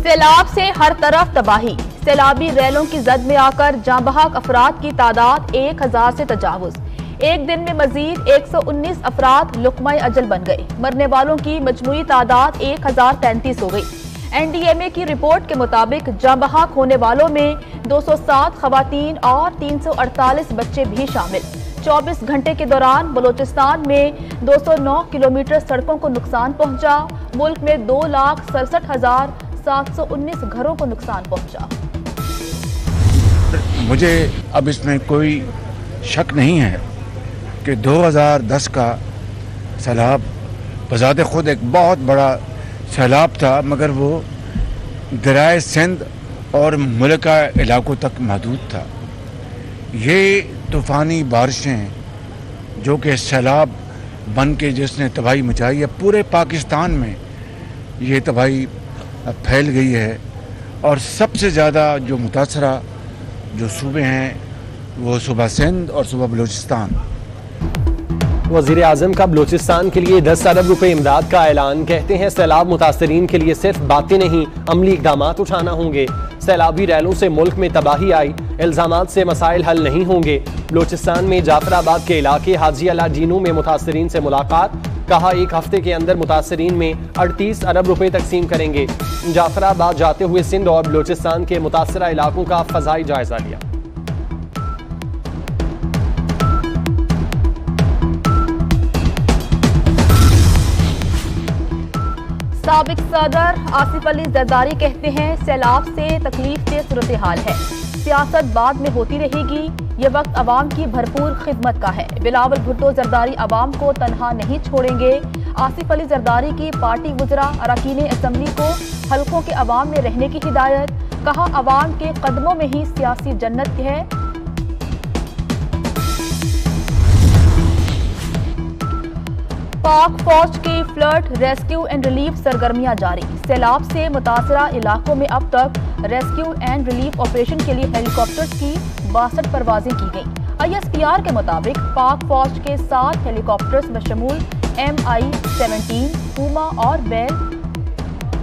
सैलाब से हर तरफ तबाही। सैलाबी रैलों की जद में आकर जाँ बहक अफराद की तादाद 1000 से तजावुज। एक दिन में मजीद 119 अफराद लुकमा अजल बन गए। मरने वालों की मजमूई तादाद 1033 हो गई। NDMA की रिपोर्ट के मुताबिक जाँ बहक होने वालों में 207 खवातीन और 348 बच्चे भी शामिल। 24 घंटे के दौरान बलोचिस्तान में 209 किलोमीटर सड़कों को नुकसान पहुंचा। मुल्क में 2,67,719 घरों को नुकसान पहुंचा। मुझे अब इसमें कोई शक नहीं है कि 2010 का सैलाब बज़ाते खुद एक बहुत बड़ा सैलाब था, मगर वो दरियाए सिंध और मुल्का इलाकों तक महदूद था। ये तूफ़ानी बारिशें जो कि सैलाब बन के जिसने तबाही मचाई है, पूरे पाकिस्तान में ये तबाही फैल गई है। और सबसे ज़्यादा जो मुतासरा जो सूबे हैं वो सूबा सिंध और सूबा बलूचिस्तान। वज़ीर आज़म का बलूचिस्तान के लिए 10 अरब रुपए इमदाद का ऐलान। कहते हैं सैलाब मुतासरीन के लिए सिर्फ बातें नहीं, अमली इक़दामात उठाना होंगे। सैलाबी रैलों से मुल्क में तबाही आई, इल्ज़ामात से मसाइल हल नहीं होंगे। बलूचिस्तान में जाफराबाद के इलाके हाजी अला डीनू में मुतासरीन से मुलाकात। कहा 1 हफ्ते के अंदर मुतासरीन में 38 अरब रुपए तकसीम करेंगे। जाफराबाद जाते हुए सिंध और बलूचिस्तान के मुतासरा इलाकों का फ़ज़ाई जायजा लिया। साबिक सदर आसिफ अली जरदारी कहते हैं सैलाब से तकलीफ से सूरत हाल है, सियासत बाद में होती रहेगी, ये वक्त अवाम की भरपूर खिदमत का है। बिलावल भुट्टो जरदारी अवाम को तनहा नहीं छोड़ेंगे। आसिफ अली जरदारी की पार्टी वुज़रा अरकान असम्बली को हल्कों के अवाम में रहने की हिदायत। कहा अवाम के कदमों में ही सियासी जन्नत है। पाक फौज की फ्लड रेस्क्यू एंड रिलीफ सरगर्मियां जारी। सैलाब से मुतासरा इलाकों में अब तक रेस्क्यू एंड रिलीफ ऑपरेशन के लिए हेलीकॉप्टर्स की 62 परवाजें की गईं। ISPR के मुताबिक पाक फौज के 7 हेलीकॉप्टर्स बशमूल MI-17, पूमा और बेल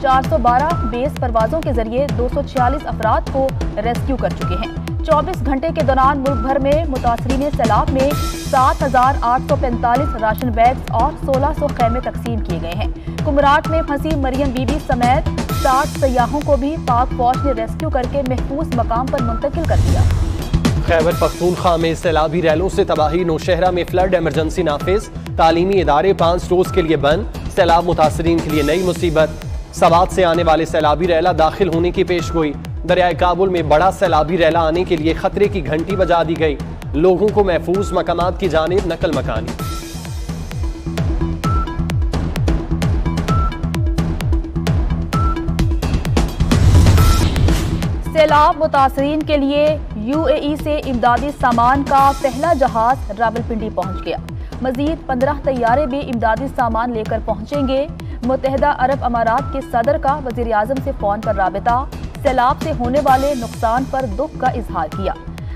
412 बेस परवाजों के जरिए 246 अफराद को रेस्क्यू कर चुके हैं। 24 घंटे के दौरान मुल्क भर में मुतासरीन सैलाब में 7,845 राशन बैग्स और 1600 खैमे तकसीम किए गए हैं। कुमराट में फंसी मरियम बीबी समेत 60 सयाहों को भी पाक फौज ने रेस्क्यू करके महफूज मकाम पर मुंतकिल कर दिया। खैबर पख्तूनख्वा में सैलाबी रैलों से तबाही। नौशहरा में फ्लड इमरजेंसी नाफिज। तालीमी इदारे 5 रोज के लिए बंद। सैलाब मुतासरीन के लिए नई मुसीबत। सवात से आने वाले सैलाबी रैला दाखिल होने की पेशगोई। दरियाए काबुल में बड़ा सैलाबी रैला आने के लिए खतरे की घंटी बजा दी गई। लोगों को महफूज मकामात की जानिब नकल मकानी। सैलाब मुतासरीन के लिए UAE से इमदादी सामान का पहला जहाज रावलपिंडी पहुंच गया। मजीद 15 तैयारे भी इमदादी सामान लेकर पहुंचेंगे। मुत्तहिदा अरब अमारात के सदर का वजीर आजम से फोन पर राबिता। सैलाब से होने वाले नुकसान पर दुख का इजहार किया।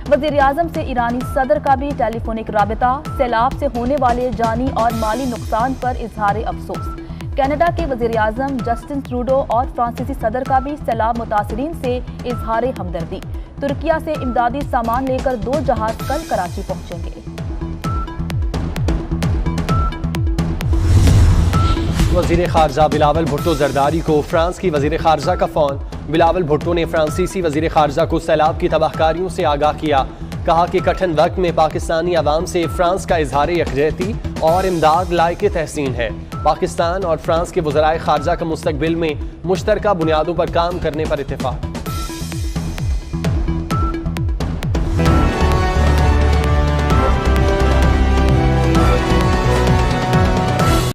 वजीर आजम से ईरानी सदर का भी टेलीफोनिक राबिता। सैलाब से होने वाले जानी और माली नुकसान पर इजहार अफसोस। कनाडा के वजीर आजम जस्टिन ट्रूडो और फ्रांसीसी सदर का भी सैलाब मुतासरीन से इजहार हमदर्दी। तुर्किया से इमदादी सामान लेकर 2 जहाज कल कराची पहुंचेंगे। वजीर खारजा बिलावल भुट्टो जरदारी को फ्रांस की वजीर खारजा का फोन। बिलावल भुट्टो ने फ्रांसीसी वजीर खारजा को सैलाब की तबाहकारियों से आगाह किया। कहा कि कठिन वक्त में पाकिस्तानी अवाम से फ्रांस का इजहार यकजहती और इमदाद लायक तहसीन है। पाकिस्तान और फ्रांस के वज़राए खारजा का मुस्तकबिल में मुश्तरका बुनियादों पर काम करने पर इत्तेफाक।